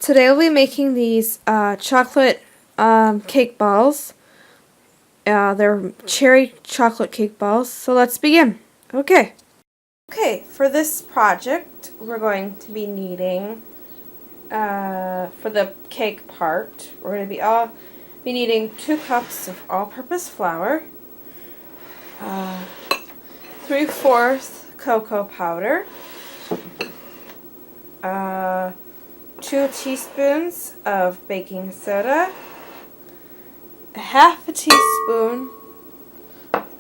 Today we'll be making these chocolate cake balls. They're cherry chocolate cake balls. So let's begin. Okay, for this project we're going to be needing, for the cake part, we're going to be needing 2 cups of all-purpose flour, 3/4 cocoa powder, 2 teaspoons of baking soda, 1/2 teaspoon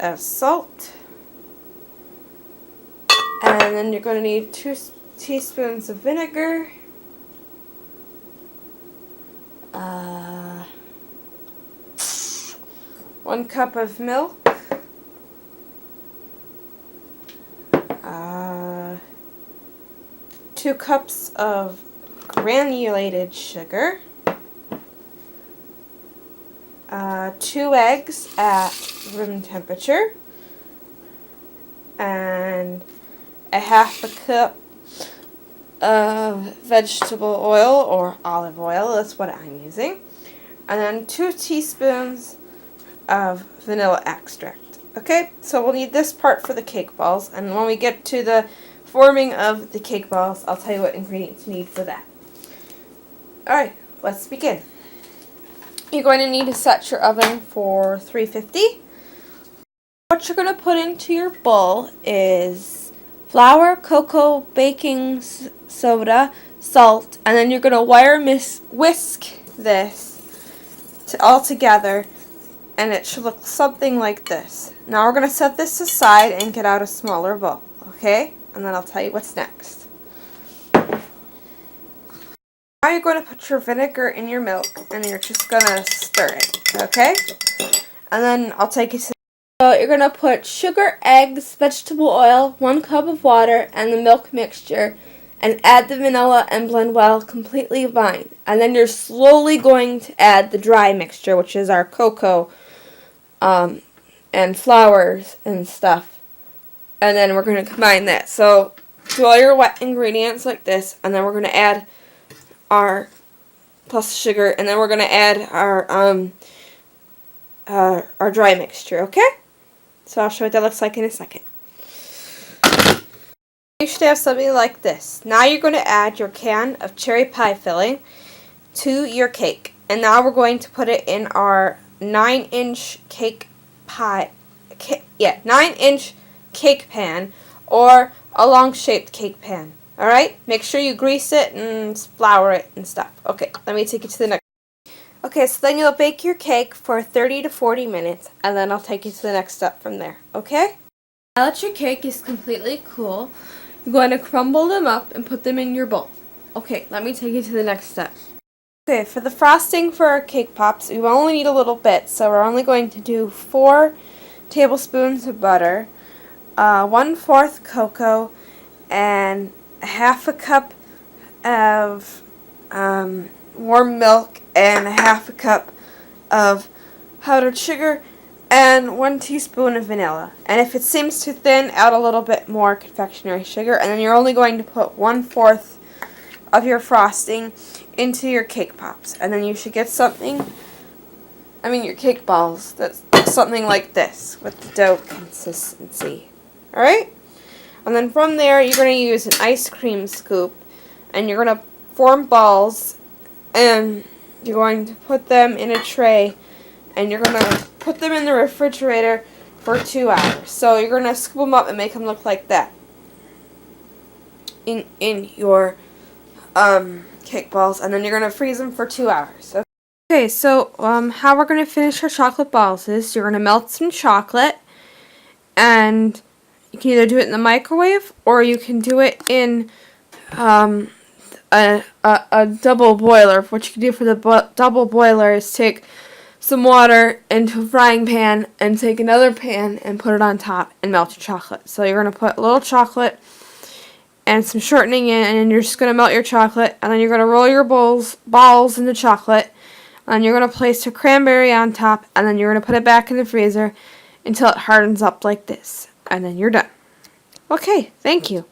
of salt, and then you're going to need 2 teaspoons of vinegar, 1 cup of milk, 2 cups of granulated sugar, 2 eggs at room temperature, and 1/2 cup of vegetable oil or olive oil. That's what I'm using. And then 2 teaspoons of vanilla extract. Okay, so we'll need this part for the cake balls, and when we get to the forming of the cake balls, I'll tell you what ingredients you need for that. Alright, let's begin. You're going to need to set your oven for 350. What you're going to put into your bowl is flour, cocoa, baking soda, salt, and then you're going to wire whisk this all together, and it should look something like this. Now we're going to set this aside and get out a smaller bowl, okay? And then I'll tell you what's next. Now you're going to put your vinegar in your milk, and you're just going to stir it, okay? And then I'll take you to... So you're going to put sugar, eggs, vegetable oil, 1 cup of water, and the milk mixture, and add the vanilla and blend well completely fine. And then you're slowly going to add the dry mixture, which is our cocoa and flours and stuff. And then we're going to combine that. So do all your wet ingredients like this, and then we're going to add our plus sugar, and then we're going to add our dry mixture, okay? So I'll show you what that looks like in a second. You should have something like this. Now you're going to add your can of cherry pie filling to your cake. And now we're going to put it in our 9-inch 9-inch cake pan, or a long-shaped cake pan. Alright? Make sure you grease it and flour it and stuff. Okay, let me take you to the next. Okay, so then you'll bake your cake for 30 to 40 minutes, and then I'll take you to the next step from there. Okay? Now that your cake is completely cool, you're going to crumble them up and put them in your bowl. Okay, let me take you to the next step. Okay, for the frosting for our cake pops, we only need a little bit, so we're only going to do 4 tablespoons of butter, 1/4 cocoa, and 1/2 cup of warm milk, and 1/2 cup of powdered sugar, and 1 teaspoon of vanilla. And if it seems too thin, add a little bit more confectionery sugar, and then you're only going to put 1/4 of your frosting into your cake pops. And then you should get your cake balls that's something like this with the dough consistency. Alright? And then from there, you're going to use an ice cream scoop, and you're going to form balls, and you're going to put them in a tray, and you're going to put them in the refrigerator for 2 hours. So you're going to scoop them up and make them look like that in your cake balls, and then you're going to freeze them for 2 hours. Okay, so how we're going to finish our chocolate balls is you're going to melt some chocolate, and you can either do it in the microwave, or you can do it in a double boiler. What you can do for the double boiler is take some water into a frying pan and take another pan and put it on top and melt your chocolate. So you're going to put a little chocolate and some shortening in, and you're just going to melt your chocolate, and then you're going to roll your balls in the chocolate, and you're going to place your cranberry on top, and then you're going to put it back in the freezer until it hardens up like this, and then you're done. Okay, thank you.